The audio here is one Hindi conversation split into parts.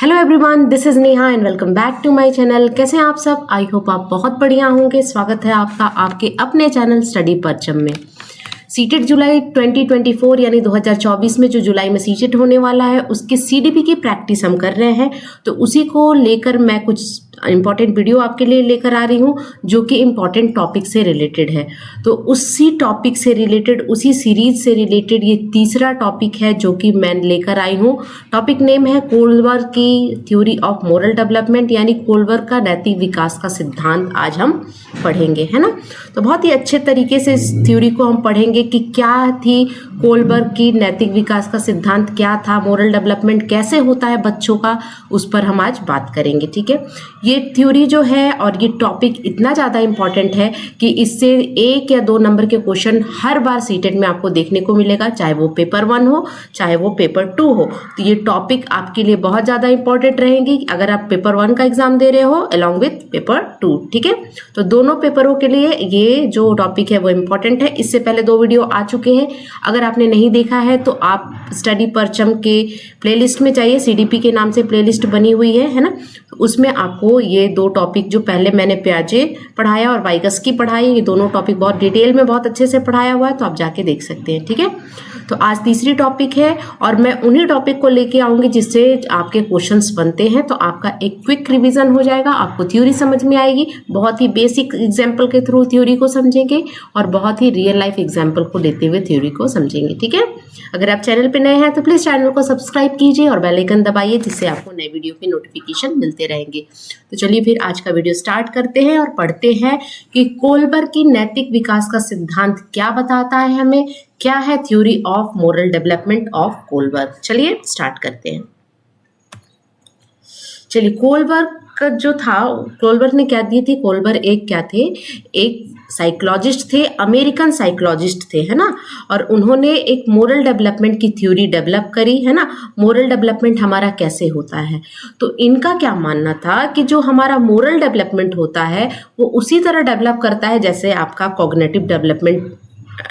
Hello everyone, this is Neha and welcome back to my channel. कैसे हैं आप सब? आई होप आप बहुत बढ़िया होंगे। स्वागत है आपका आपके अपने चैनल स्टडी परचम में। सीटेट जुलाई 2024 यानी 2024 में जो जुलाई में सीटेट होने वाला है उसके सीडीपी की प्रैक्टिस हम कर रहे हैं, तो उसी को लेकर मैं कुछ इंपॉर्टेंट वीडियो आपके लिए लेकर आ रही हूँ जो कि इम्पॉर्टेंट टॉपिक से रिलेटेड है। तो उसी टॉपिक से रिलेटेड, उसी सीरीज से रिलेटेड ये तीसरा टॉपिक है जो कि मैं लेकर आई हूँ। टॉपिक नेम है कोलबर्ग की थ्योरी ऑफ मोरल डेवलपमेंट, यानी कोलबर्ग का नैतिक विकास का सिद्धांत आज हम पढ़ेंगे, है ना। तो बहुत ही अच्छे तरीके से इस थ्योरी को हम पढ़ेंगे कि क्या थी कोलबर्ग की नैतिक विकास का सिद्धांत, क्या था, मोरल डेवलपमेंट कैसे होता है बच्चों का, उस पर हम आज बात करेंगे। ठीक है, ये थ्योरी जो है और ये टॉपिक इतना ज़्यादा इम्पॉर्टेंट है कि इससे 1 या 2 नंबर के क्वेश्चन हर बार सीटेट में आपको देखने को मिलेगा, चाहे वो पेपर 1 हो चाहे वो पेपर 2 हो। तो ये टॉपिक आपके लिए बहुत ज़्यादा इंपॉर्टेंट रहेंगी अगर आप पेपर 1 का एग्जाम दे रहे हो अलॉन्ग विथ पेपर 2। ठीक है, तो दोनों पेपरों के लिए ये जो टॉपिक है वो इम्पॉर्टेंट है। इससे पहले 2 वीडियो आ चुके हैं, अगर आपने नहीं देखा है तो आप स्टडी परचम के प्लेलिस्ट में जाइए। सीडीपी के नाम से प्लेलिस्ट बनी हुई है ना। उसमें आपको ये 2 टॉपिक जो पहले मैंने प्याजे पढ़ाया और वाइगस की पढ़ाई, ये दोनों टॉपिक बहुत डिटेल में बहुत अच्छे से पढ़ाया हुआ है, तो आप जाके देख सकते हैं। ठीक है, तो आज तीसरी टॉपिक है और मैं उन्हीं टॉपिक को लेके आऊँगी जिससे आपके क्वेश्चंस बनते हैं। तो आपका एक क्विक रिवीजन हो जाएगा, आपको थ्योरी समझ में आएगी, बहुत ही बेसिक एग्जाम्पल के थ्रू थ्योरी को समझेंगे और बहुत ही रियल लाइफ एग्जाम्पल को लेते हुए थ्योरी को समझेंगे। ठीक है, अगर आप चैनल पे नए हैं तो प्लीज़ चैनल को सब्सक्राइब कीजिए और बेल आइकन दबाइए, जिससे आपको नए वीडियो के नोटिफिकेशन मिलते रहेंगे। तो चलिए फिर आज का वीडियो स्टार्ट करते हैं और पढ़ते हैं कि कोलबर्ग की नैतिक विकास का सिद्धांत क्या बताता है हमें, क्या है theory of moral development of Kohlberg. चलिए स्टार्ट करते हैं। चलिए, कोलबर्ग का जो था, कोलबर्ग ने क्या दी थी? कोलबर्ग एक क्या थे? एक साइकोलॉजिस्ट थे, अमेरिकन साइकोलॉजिस्ट थे, है ना। और उन्होंने एक मोरल डेवलपमेंट की थ्योरी डेवलप करी, है ना। मोरल डेवलपमेंट हमारा कैसे होता है, तो इनका क्या मानना था कि जो हमारा मोरल डेवलपमेंट होता है वो उसी तरह डेवलप करता है जैसे आपका कॉग्निटिव डेवलपमेंट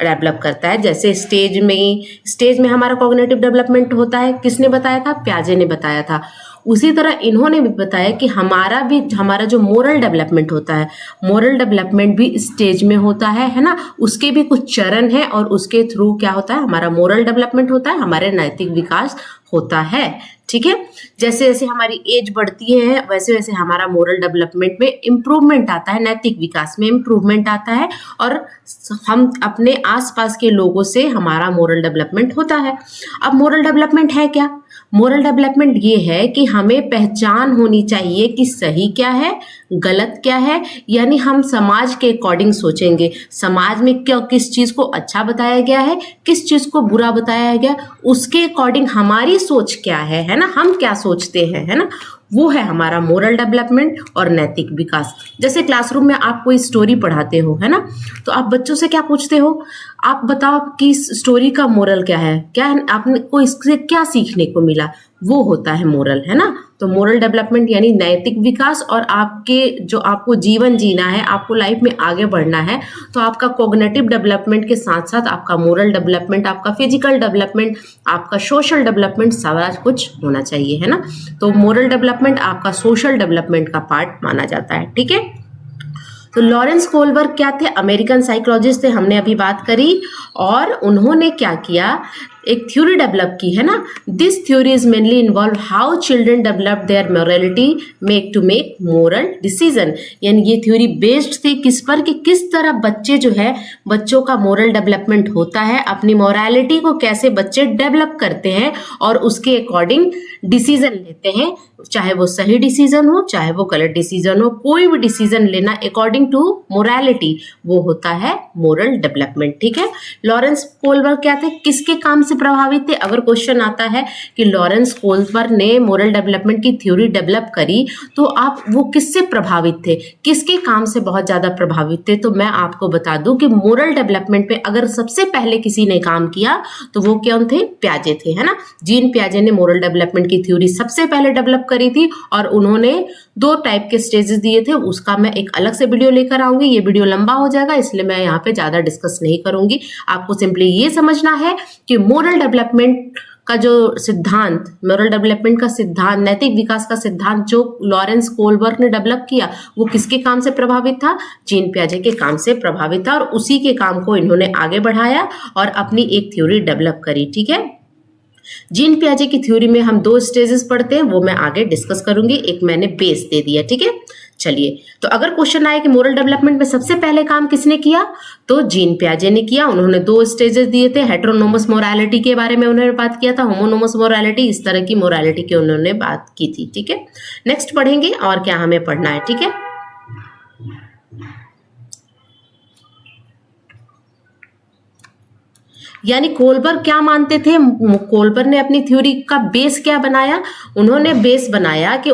डेवलप करता है। जैसे स्टेज में हमारा कॉग्निटिव डेवलपमेंट होता है, किसने बताया था? प्याजे ने बताया था। उसी तरह इन्होंने भी बताया कि हमारा जो मोरल डेवलपमेंट होता है, मोरल डेवलपमेंट भी स्टेज में होता है ना। उसके भी कुछ चरण है और उसके थ्रू क्या होता है, हमारा मोरल डेवलपमेंट होता है, हमारे नैतिक विकास होता है। ठीक है, जैसे जैसे हमारी एज बढ़ती है वैसे वैसे हमारा मोरल डेवलपमेंट में इम्प्रूवमेंट आता है, नैतिक विकास में इम्प्रूवमेंट आता है और हम अपने आसपास के लोगों से हमारा मोरल डेवलपमेंट होता है। अब मोरल डेवलपमेंट है क्या? मोरल डेवलपमेंट ये है कि हमें पहचान होनी चाहिए कि सही क्या है, गलत क्या है, यानी हम समाज के अकॉर्डिंग सोचेंगे। समाज में क्या, किस चीज़ को अच्छा बताया गया है, किस चीज़ को बुरा बताया गया, उसके अकॉर्डिंग हमारी सोच क्या है ना, हम क्या सोचते हैं, है ना। वो है हमारा मोरल डेवलपमेंट और नैतिक विकास। जैसे क्लासरूम में आप कोई स्टोरी पढ़ाते हो, है ना, तो आप बच्चों से क्या पूछते हो? आप बताओ कि इस स्टोरी का मोरल क्या है, क्या आपने को इससे क्या सीखने को मिला, वो होता है मोरल, है ना। तो मोरल डेवलपमेंट यानी नैतिक विकास, और आपको जीवन जीना है, आपको लाइफ में आगे बढ़ना है, तो आपका कॉग्निटिव डेवलपमेंट के साथ साथ आपका मोरल डेवलपमेंट, आपका फिजिकल डेवलपमेंट, आपका सोशल डेवलपमेंट सारा कुछ होना चाहिए, है ना। तो मोरल डेवलपमेंट आपका सोशल डेवलपमेंट का पार्ट माना जाता है। ठीक है, तो लॉरेंस कोलबर्ग क्या थे? अमेरिकन साइकोलॉजिस्ट थे, हमने अभी बात करी। और उन्होंने क्या किया, एक थ्योरी डेवलप की, है ना। This theory is mainly involve how children develop their morality make moral decision. यानी ये थ्योरी बेस्ड थी किस पर, कि किस तरह बच्चों का मोरल डेवलपमेंट होता है, अपनी मोरालिटी को कैसे बच्चे डेवलप करते हैं और उसके अकॉर्डिंग डिसीजन लेते हैं, चाहे वो सही डिसीजन हो चाहे वो गलत डिसीजन हो, कोई भी डिसीजन लेना अकॉर्डिंग टू मोरालिटी, वो होता है मोरल डेवलपमेंट। ठीक है, लॉरेंस कोलबर्ग क्या थे, किसके काम से प्रभावित थे? अगर क्वेश्चन आता है कि लॉरेंस कोलबर्ग ने मोरल डेवलपमेंट की थ्योरी डेवलप करी, तो आप वो किससे प्रभावित थे, किसके काम से बहुत ज्यादा प्रभावित थे? तो मैं आपको बता दूं कि मोरल डेवलपमेंट पे अगर सबसे पहले किसी ने काम किया तो वो कौन थे? प्याजे थे, है ना। जीन प्याजे ने मोरल डेवलपमेंट की थ्योरी सबसे पहले डेवलप करी थी और उन्होंने 2 टाइप के स्टेजेस दिए थे। उसका मैं एक अलग से वीडियो लेकर आऊंगी, ये वीडियो लंबा हो जाएगा इसलिए मैं यहाँ पे ज्यादा डिस्कस नहीं करूंगी। आपको सिंपली ये समझना है कि मोरल डेवलपमेंट का जो सिद्धांत, मोरल डेवलपमेंट का सिद्धांत, नैतिक विकास का सिद्धांत जो लॉरेंस कोलबर्ग ने डेवलप किया, वो किसके काम से प्रभावित था? जीन पियाजे के काम से प्रभावित था, और उसी के काम को इन्होंने आगे बढ़ाया और अपनी एक थ्योरी डेवलप करी। ठीक है, जीन पियाजे की थ्योरी में हम 2 स्टेजेस पढ़ते हैं, वो मैं आगे डिस्कस करूंगी। एक मैंने बेस दे दिया। ठीक है, चलिए, तो अगर क्वेश्चन आए कि मोरल डेवलपमेंट में सबसे पहले काम किसने किया, तो जीन पियाजे ने किया। उन्होंने 2 स्टेजेस दिए थे। हेटेरोनोमस मोरालिटी के बारे में उन्होंने बात किया था, होमोनोमस मोरालिटी, इस तरह की मोरालिटी की उन्होंने बात की थी। ठीक है, नेक्स्ट पढ़ेंगे और क्या हमें पढ़ना है। ठीक है, यानी कोलबर्ग क्या मानते थे? कोलबर्ग ने अपनी थ्योरी का बेस क्या बनाया? उन्होंने बेस बनाया कि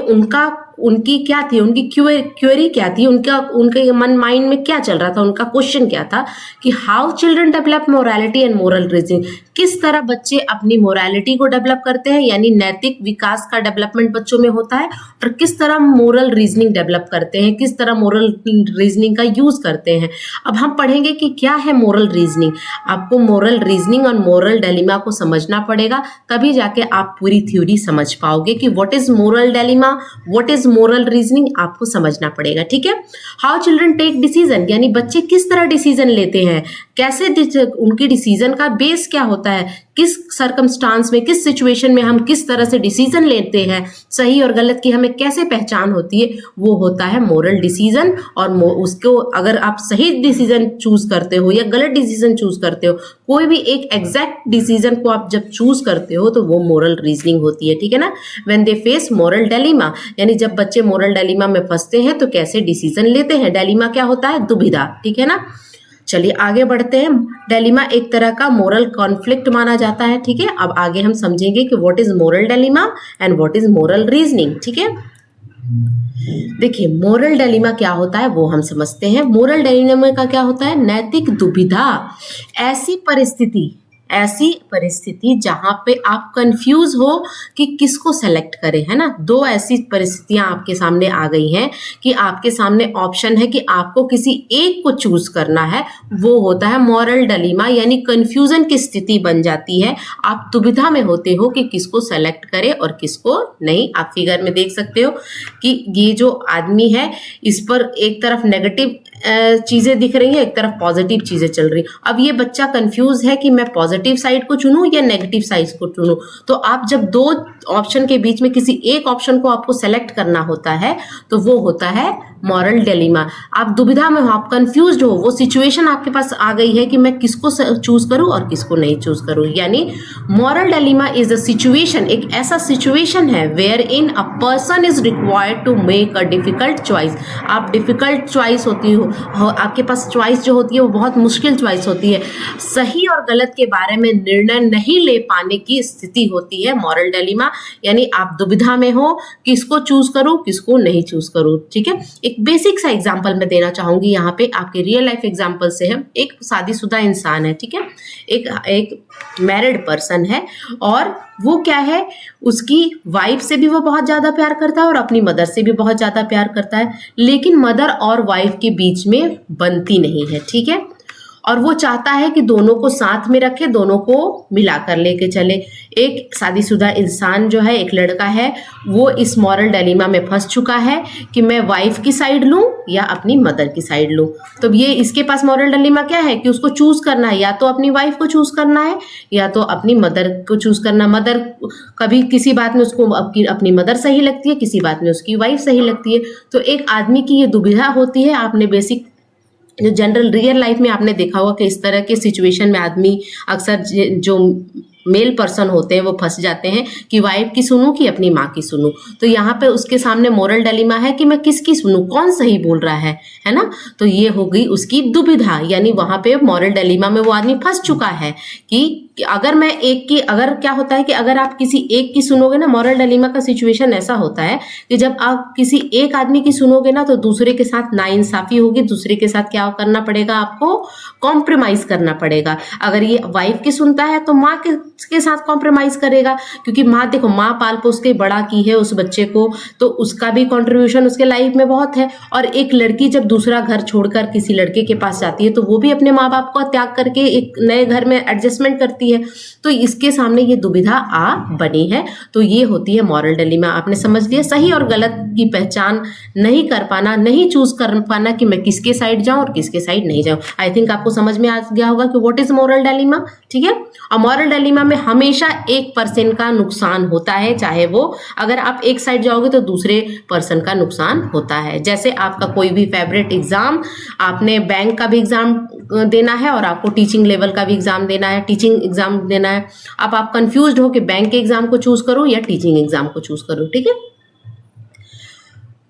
उनकी क्या थी, उनकी क्वेरी क्या थी, उनके मन माइंड में क्या चल रहा था, उनका क्वेश्चन क्या था कि how children develop morality and moral reasoning. किस तरह बच्चे अपनी मोरालिटी को डेवलप करते हैं, यानी नैतिक विकास का डेवलपमेंट बच्चों में होता है, और किस तरह मोरल रीजनिंग डेवलप करते हैं, किस तरह मोरल रीजनिंग का यूज करते हैं। अब हम पढ़ेंगे कि क्या है मोरल रीजनिंग। आपको मोरल रीजनिंग और मोरल डिलेमा को समझना पड़ेगा, तभी जाके आप पूरी थ्योरी समझ पाओगे कि what is moral dilemma, what is moral reasoning, आपको समझना पड़ेगा। ठीक है, हाउ चिल्ड्रन टेक डिसीजन, यानी बच्चे किस तरह डिसीजन लेते हैं, कैसे उनके डिसीजन का बेस क्या होता है, किस सर्कमस्टांस में, किस सिचुएशन में हम किस तरह से डिसीजन लेते हैं, सही और गलत की हमें कैसे पहचान होती है, वो होता है मोरल डिसीजन। और उसको अगर आप सही डिसीजन चूज करते हो या गलत डिसीजन चूज करते हो, कोई भी एक एग्जैक्ट डिसीजन को आप जब चूज करते हो तो वो मोरल रीजनिंग होती है। ठीक है ना, when they face moral dilemma, यानी जब बच्चे मोरल डिलेमा में फंसते हैं तो कैसे डिसीजन लेते हैं। डिलेमा क्या होता है? दुविधा। ठीक है ना, चलिए आगे बढ़ते हैं। डिलेमा एक तरह का मोरल कॉन्फ्लिक्ट माना जाता है। ठीक है, अब आगे हम समझेंगे कि what is moral dilemma and what is moral reasoning. ठीक है, देखिए मोरल डिलेमा क्या होता है वो हम समझते हैं। मोरल डिलेमा का क्या होता है? नैतिक दुविधा, ऐसी परिस्थिति जहां पे आप कंफ्यूज हो कि किसको सेलेक्ट करें, है ना। 2 ऐसी परिस्थितियां आपके सामने आ गई हैं कि आपके सामने ऑप्शन है कि आपको किसी एक को चूज करना है, वो होता है मोरल डिलेमा, यानी कंफ्यूजन की स्थिति बन जाती है। आप दुविधा में होते हो कि किसको सेलेक्ट करें और किसको नहीं। आप फिगर में देख सकते हो कि ये जो आदमी है, इस पर एक तरफ नेगेटिव चीजें दिख रही हैं, एक तरफ पॉजिटिव चीजें चल रही। अब ये बच्चा कंफ्यूज है कि मैं पॉजिटिव साइड को चुनूं या नेगेटिव साइड को चुनूं। तो आप जब 2 ऑप्शन के बीच में किसी एक ऑप्शन को आपको सेलेक्ट करना होता है तो वो होता है मॉरल डिलेमा। आप दुविधा में हो, आप कंफ्यूज्ड हो, वो सिचुएशन आपके पास आ गई है कि मैं किसको चूज करूं और किसको नहीं चूज करूं। यानी moral dilemma is a situation, एक ऐसा सिचुएशन है wherein a person is required to make a difficult choice. आप डिफिकल्ट चॉइस होती हो, आपके पास चॉइस जो होती है वो बहुत मुश्किल चॉइस होती है, सही और गलत के बारे में निर्णय नहीं ले पाने की स्थिति होती है मॉरल डिलेमा। यानी आप दुविधा में हो, किसको चूज करूं किसको नहीं चूज करूं। ठीक है, एक बेसिक सा एग्जांपल मैं देना चाहूंगी यहाँ पे, आपके रियल लाइफ एग्जांपल से है। एक शादीशुदा इंसान है, ठीक है, एक मैरिड पर्सन है, और वो क्या है, उसकी वाइफ से भी वो बहुत ज्यादा प्यार करता है और अपनी मदर से भी बहुत ज्यादा प्यार करता है, लेकिन मदर और वाइफ के बीच में बनती नहीं है। ठीक है, और वो चाहता है कि दोनों को साथ में रखे, दोनों को मिलाकर लेके चले। एक शादीशुदा इंसान जो है, एक लड़का है, वो इस मॉरल डिलेमा में फंस चुका है कि मैं वाइफ की साइड लूं या अपनी मदर की साइड लूं। तो ये इसके पास मॉरल डिलेमा क्या है कि उसको चूज करना है, या तो अपनी वाइफ को चूज करना है या तो अपनी मदर को चूज करना। मदर कभी किसी बात में उसको अपनी मदर सही लगती है, किसी बात में उसकी वाइफ सही लगती है। तो एक आदमी की ये दुविधा होती है। आपने बेसिक जो जनरल रियल लाइफ में आपने देखा होगा कि इस तरह के सिचुएशन में आदमी अक्सर जो मेल पर्सन होते हैं वो फंस जाते हैं कि वाइफ की सुनूं कि अपनी माँ की सुनूं। तो यहाँ पे उसके सामने मोरल डिलेमा है कि मैं किसकी सुनूं, कौन सही बोल रहा है ना। तो ये हो गई उसकी दुविधा, यानी वहां पे मॉरल डिलेमा में वो आदमी फंस चुका है कि अगर मैं एक की, अगर क्या होता है कि अगर आप किसी एक की सुनोगे ना, मॉरल डिलेमा का सिचुएशन ऐसा होता है कि जब आप किसी एक आदमी की सुनोगे ना तो दूसरे के साथ नाइंसाफी होगी, दूसरे के साथ क्या करना पड़ेगा, आपको कॉम्प्रोमाइज करना पड़ेगा। अगर ये वाइफ की सुनता है तो माँ के साथ कॉम्प्रोमाइज करेगा, क्योंकि माँ देखो, माँ पाल पोस के बड़ा की है उस बच्चे को, तो उसका भी कंट्रीब्यूशन उसके लाइफ में बहुत है। और एक लड़की जब दूसरा घर छोड़कर किसी लड़के के पास जाती है तो वो भी अपने माँ बाप को त्याग करके एक नए घर में एडजस्टमेंट करती है। होती है। तो इसके सामने ये दुविधा आ बनी है। तो ये होती है मॉरल डिलेमा। आपने समझ लिया, सही और गलत की पहचान नहीं कर पाना, नहीं चूज कर पाना कि मैं किसके साइड जाऊं और किसके साइड नहीं जाऊं। आई थिंक आपको समझ में आ गया होगा कि व्हाट इज मॉरल डिलेमा। ठीक है, और मॉरल डिलेमा में हमेशा एक पर्सन का नुकसान होता है, चाहे वो अगर आप एक साइड जाओगे तो दूसरे पर्सन का नुकसान होता है। जैसे आपका कोई भी फेवरेट एग्जाम, आपने बैंक का भी एग्जाम देना है और आपको टीचिंग लेवल का भी एग्जाम देना है, टीचिंग एग्जाम देना है। अब आप कंफ्यूज्ड हो कि बैंक के एग्जाम को चूज करो या टीचिंग एग्जाम को चूज करो। ठीक है,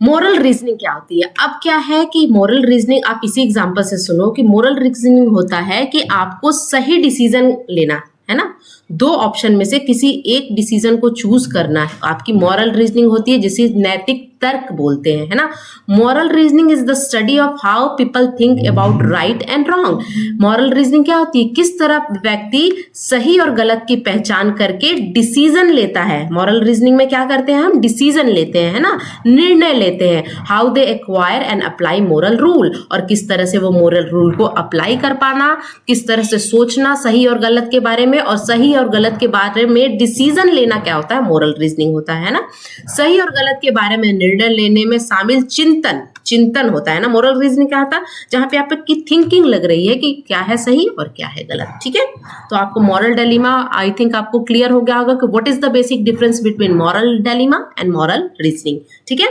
मोरल रीजनिंग क्या होती है? अब क्या है कि मोरल रीजनिंग आप इसी एग्जांपल से सुनो कि मोरल रीजनिंग होता है कि आपको सही डिसीजन लेना है ना, दो ऑप्शन में से किसी एक डिसीजन को चूज करना है, आपकी मॉरल रीजनिंग होती है, जिसे नैतिक तर्क बोलते हैं, है ना। Moral reasoning is the study of how people think about right and wrong. Moral reasoning क्या होती है? किस तरह व्यक्ति सही और गलत की पहचान करके डिसीजन लेता है। मॉरल रीजनिंग में क्या करते हैं? हम डिसीजन लेते हैं, है ना, निर्णय लेते हैं। How they acquire and apply moral rule, और किस तरह से वो मोरल रूल को अप्लाई कर पाना, किस तरह से सोचना सही और गलत के बारे में, और सही और गलत के बारे में डिसीजन लेना क्या होता है? मोरल रीजनिंग होता है ना। सही और गलत के बारे में निर्णय लेने में शामिल चिंतन होता है ना। मोरल रीजनिंग क्या होता है? जहां पे आपकी थिंकिंग लग रही है कि क्या है सही और क्या है गलत। ठीक है, तो आपको मॉरल डिलेमा आई थिंक आपको क्लियर हो गया होगा कि what is the basic difference between moral dilemma and moral reasoning. ठीक है,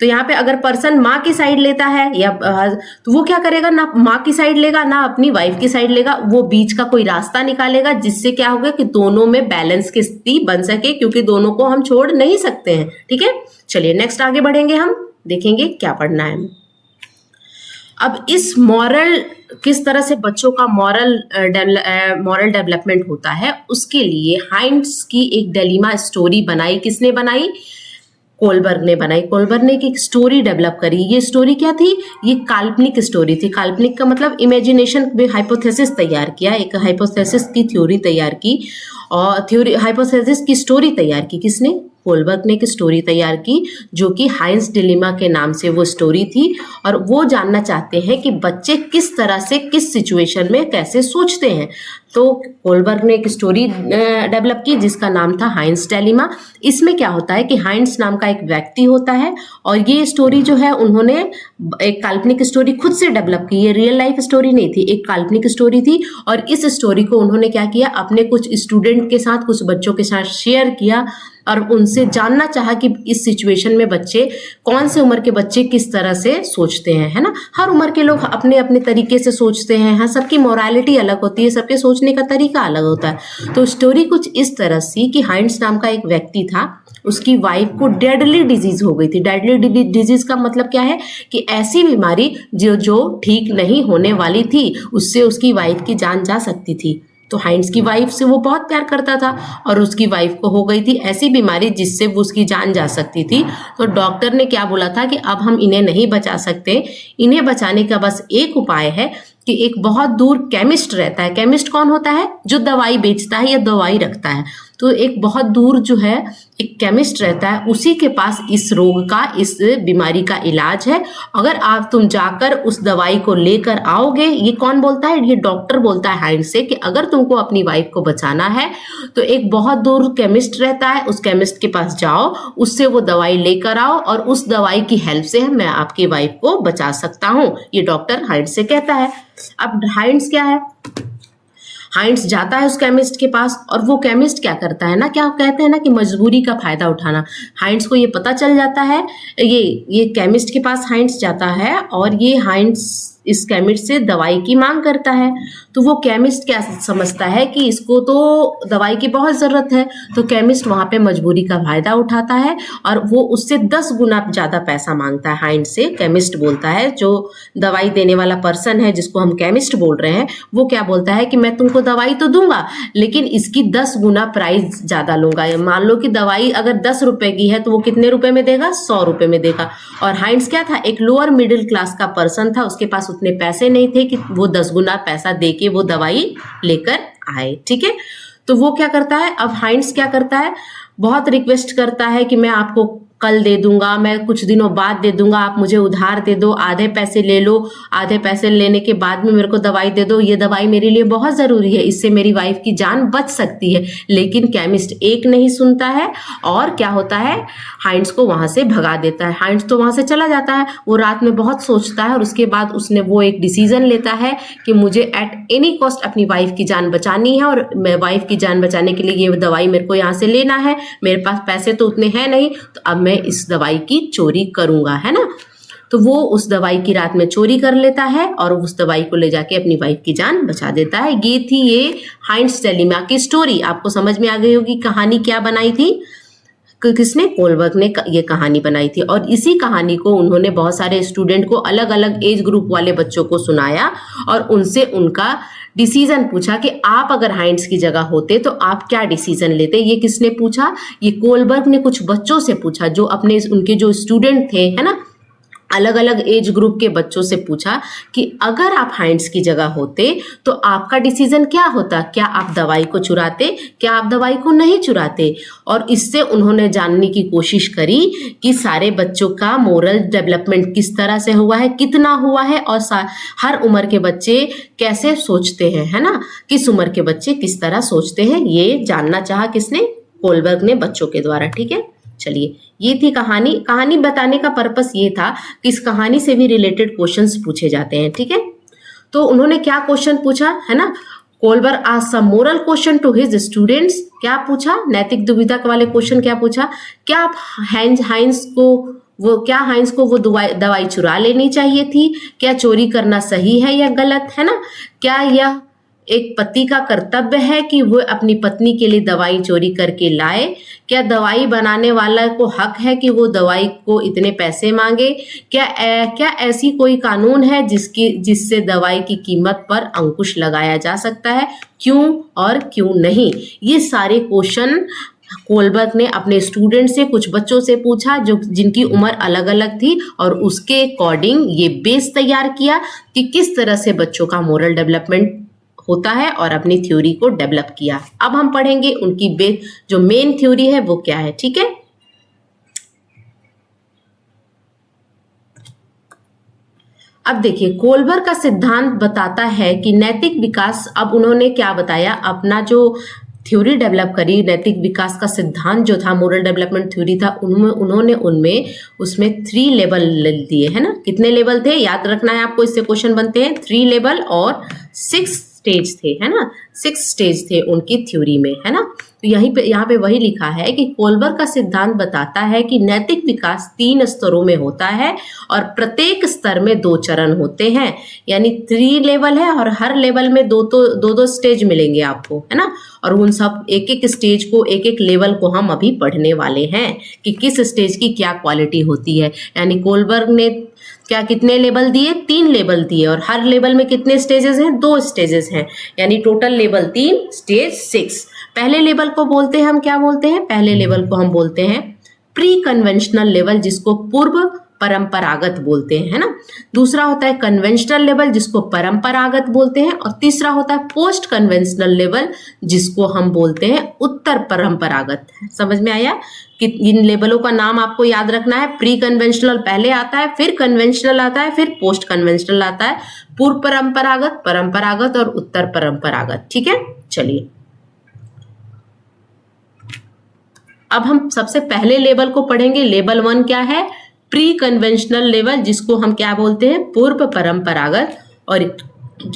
तो यहाँ पे अगर पर्सन माँ की साइड लेता है या तो वो क्या करेगा? ना माँ की साइड लेगा ना अपनी वाइफ की साइड लेगा, वो बीच का कोई रास्ता निकालेगा जिससे क्या होगा कि दोनों में बैलेंस की स्थिति बन सके, क्योंकि दोनों को हम छोड़ नहीं सकते हैं। ठीक है, चलिए नेक्स्ट आगे बढ़ेंगे, हम देखेंगे क्या पढ़ना है। अब इस मॉरल किस तरह से बच्चों का मॉरल डेवलपमेंट होता है, उसके लिए हाइंट्स की एक डिलेमा स्टोरी बनाई। किसने बनाई? कोलबर्ग ने बनाई। कोलबर्ग ने एक स्टोरी डेवलप करी। ये स्टोरी क्या थी? ये काल्पनिक स्टोरी थी। काल्पनिक का मतलब इमेजिनेशन में हाइपोथेसिस तैयार किया, एक हाइपोथेसिस की थ्योरी तैयार की, और थ्योरी हाइपोथेसिस की स्टोरी तैयार की किसने? कोलबर्ग ने एक स्टोरी तैयार की, जो कि हाइंस डिलेमा के नाम से वो स्टोरी थी। और वो जानना चाहते हैं कि बच्चे किस तरह से किस सिचुएशन में कैसे सोचते हैं। तो कोलबर्ग ने एक स्टोरी डेवलप की जिसका नाम था हाइंस डिलेमा। इसमें क्या होता है कि हाइंस नाम का एक व्यक्ति होता है, और ये स्टोरी जो है उन्होंने एक काल्पनिक स्टोरी खुद से डेवलप की। ये रियल लाइफ स्टोरी नहीं थी, एक काल्पनिक स्टोरी थी। और इस स्टोरी को उन्होंने क्या किया? अपने कुछ स्टूडेंट के साथ, कुछ बच्चों के साथ शेयर किया, और उनसे जानना चाहा कि इस सिचुएशन में बच्चे, कौन से उम्र के बच्चे किस तरह से सोचते हैं, है ना। हर उम्र के लोग अपने अपने तरीके से सोचते हैं, हाँ, सबकी मोरालिटी अलग होती है, सबके सोचने का तरीका अलग होता है। तो स्टोरी कुछ इस तरह से कि हाइंस नाम का एक व्यक्ति था, उसकी वाइफ को डेडली डिजीज हो गई थी। डेडली डिजीज का मतलब क्या है कि ऐसी बीमारी जो ठीक नहीं होने वाली थी, उससे उसकी वाइफ की जान जा सकती थी। तो हाइंस की वाइफ से वो बहुत प्यार करता था, और उसकी वाइफ को हो गई थी ऐसी बीमारी जिससे वो उसकी जान जा सकती थी। तो डॉक्टर ने क्या बोला था कि अब हम इन्हें नहीं बचा सकते, इन्हें बचाने का बस एक उपाय है कि एक बहुत दूर केमिस्ट रहता है। केमिस्ट कौन होता है? जो दवाई बेचता है या दवाई रखता है। तो एक बहुत दूर जो है एक केमिस्ट रहता है, उसी के पास इस रोग का, इस बीमारी का इलाज है। अगर आप तुम जाकर उस दवाई को लेकर आओगे, ये कौन बोलता है? ये डॉक्टर बोलता है हाइंस से कि अगर तुमको अपनी वाइफ को बचाना है तो एक बहुत दूर केमिस्ट रहता है, उस केमिस्ट के पास जाओ, उससे वो दवाई लेकर आओ, और उस दवाई की हेल्प से मैं आपकी वाइफ को बचा सकता हूँ। ये डॉक्टर हाइंस से कहता है। अब हाइंस क्या है? हाइंस जाता है उस केमिस्ट के पास, और वो केमिस्ट क्या करता है ना, क्या कहते हैं ना कि मजबूरी का फायदा उठाना। हाइंस को ये पता चल जाता है, ये केमिस्ट के पास हाइंस जाता है, और ये हाइंस इस केमिस्ट से दवाई की मांग करता है। तो वो केमिस्ट क्या समझता है कि इसको तो दवाई की बहुत ज़रूरत है, तो केमिस्ट वहाँ पे मजबूरी का फायदा उठाता है, और वो उससे 10 गुना ज़्यादा पैसा मांगता है हाइंस से। केमिस्ट बोलता है, जो दवाई देने वाला पर्सन है जिसको हम केमिस्ट बोल रहे हैं, वो क्या बोलता है कि मैं तुमको दवाई तो दूंगा, लेकिन इसकी 10 गुना प्राइस ज़्यादा लूंगा। मान लो कि दवाई अगर 10 रुपए की है तो वो कितने रुपए में देगा? 100 रुपए में देगा। और हाइंस क्या था? एक लोअर मिडिल क्लास का पर्सन था, उसके पास उतने पैसे नहीं थे कि वो 10 गुना पैसा देके वो दवाई लेकर आए। ठीक है, तो वो क्या करता है? अब हाइंस क्या करता है? बहुत रिक्वेस्ट करता है कि मैं आपको कल दे दूंगा, मैं कुछ दिनों बाद दे दूंगा, आप मुझे उधार दे दो, आधे पैसे ले लो, आधे पैसे लेने के बाद में मेरे को दवाई दे दो, ये दवाई मेरे लिए बहुत ज़रूरी है, इससे मेरी वाइफ की जान बच सकती है। लेकिन केमिस्ट एक नहीं सुनता है और क्या होता है, हाइंस को वहाँ से भगा देता है। हाइंस तो वहाँ से चला जाता है, वो रात में बहुत सोचता है और उसके बाद उसने वो एक डिसीजन लेता है कि मुझे एट एनी कॉस्ट अपनी वाइफ की जान बचानी है और मैं वाइफ की जान बचाने के लिए ये दवाई मेरे को यहाँ से लेना है। मेरे पास पैसे तो उतने हैं नहीं, तो अब मैं इस दवाई की चोरी करूंगा, है ना। तो वो उस दवाई की रात में चोरी कर लेता है और उस दवाई को ले जाके अपनी वाइफ की जान बचा देता है। ये थी ये हाइंस टेलिमा की स्टोरी। आपको समझ में आ गई होगी कहानी क्या बनाई थी, किसने, कोलबर्ग ने ये कहानी बनाई थी। और इसी कहानी को उन्होंने बहुत सारे स्टूडेंट को, अलग अलग एज ग्रुप वाले बच्चों को सुनाया और उनसे उनका डिसीजन पूछा कि आप अगर हाइंस की जगह होते तो आप क्या डिसीजन लेते। ये किसने पूछा, ये कोलबर्ग ने कुछ बच्चों से पूछा जो अपने उनके जो स्टूडेंट थे, है ना, अलग अलग एज ग्रुप के बच्चों से पूछा कि अगर आप हाइंस की जगह होते तो आपका डिसीजन क्या होता, क्या आप दवाई को चुराते, क्या आप दवाई को नहीं चुराते। और इससे उन्होंने जानने की कोशिश करी कि सारे बच्चों का मोरल डेवलपमेंट किस तरह से हुआ है, कितना हुआ है और हर उम्र के बच्चे कैसे सोचते हैं, है ना, किस उम्र के बच्चे किस तरह सोचते हैं, ये जानना चाहा किसने, कोलबर्ग ने बच्चों के द्वारा। ठीक है, चलिए ये थी कहानी। कहानी बताने का पर्पस ये था कि इस कहानी से भी रिलेटेड क्वेश्चंस पूछे जाते हैं। ठीक है, तो उन्होंने क्या क्वेश्चन पूछा, है ना, Kohlberg asked some moral question to his students. क्या पूछा, नैतिक दुविधा वाले क्वेश्चन क्या पूछा, क्या आप हाइंस को वो दवाई चुरा लेनी चाहिए थी, क्या चोरी करना सही है या गलत, है ना, क्या यह एक पति का कर्तव्य है कि वो अपनी पत्नी के लिए दवाई चोरी करके लाए, क्या दवाई बनाने वाला को हक है कि वो दवाई को इतने पैसे मांगे, क्या ऐसी कोई कानून है जिससे दवाई की कीमत पर अंकुश लगाया जा सकता है, क्यों और क्यों नहीं। ये सारे क्वेश्चन कोलबर्ग ने अपने स्टूडेंट से, कुछ बच्चों से पूछा जो जिनकी उम्र अलग अलग थी और उसके अकॉर्डिंग ये बेस तैयार किया कि किस तरह से बच्चों का मोरल डेवलपमेंट होता है और अपनी थ्योरी को डेवलप किया। अब हम पढ़ेंगे उनकी जो मेन थ्योरी है वो क्या है। ठीक है, अब देखिए कोलबर्ग का सिद्धांत बताता है कि नैतिक विकास, अब उन्होंने क्या बताया, अपना जो थ्योरी डेवलप करी, नैतिक विकास का सिद्धांत जो था, मोरल डेवलपमेंट थ्योरी था, उन्होंने उसमें 3 लेवल दिए, है ना। कितने लेवल थे याद रखना है आपको, इससे क्वेश्चन बनते हैं। 3 लेवल और 6 स्टेज थे, है ना, 6 स्टेज थे उनकी थ्योरी में, है ना। तो यहाँ पे वही लिखा है कि कोलबर्ग का सिद्धांत बताता है कि नैतिक विकास 3 स्तरों में होता है और प्रत्येक स्तर में 2 चरण होते हैं, यानी 3 लेवल है और हर लेवल में दो स्टेज मिलेंगे आपको, है ना। और उन सब एक एक स्टेज को, एक एक लेवल को हम अभी पढ़ने वाले हैं कि किस स्टेज की क्या क्वालिटी होती है। यानी कोलबर्ग ने क्या कितने लेवल दिए, 3 लेवल दिए और हर लेवल में कितने स्टेजेस हैं, 2 स्टेजेस हैं, यानी टोटल लेवल 3, स्टेज 6। पहले लेवल को बोलते हैं, हम क्या बोलते हैं, पहले लेवल को हम बोलते हैं प्री कन्वेंशनल लेवल, जिसको पूर्व परंपरागत बोलते हैं, है ना। दूसरा होता है कन्वेंशनल लेवल, जिसको परंपरागत बोलते हैं, और तीसरा होता है पोस्ट कन्वेंशनल लेवल, जिसको हम बोलते हैं उत्तर परंपरागत। समझ में आया कि इन लेवलों का नाम आपको याद रखना है। प्री कन्वेंशनल पहले आता है, फिर कन्वेंशनल आता है, फिर पोस्ट कन्वेंशनल आता है, पूर्व परंपरागत, परंपरागत और उत्तर परंपरागत। ठीक है, चलिए अब हम सबसे पहले लेवल को पढ़ेंगे। लेवल 1 क्या है, प्री कन्वेंशनल लेवल, जिसको हम क्या बोलते हैं, पूर्व परंपरागत। और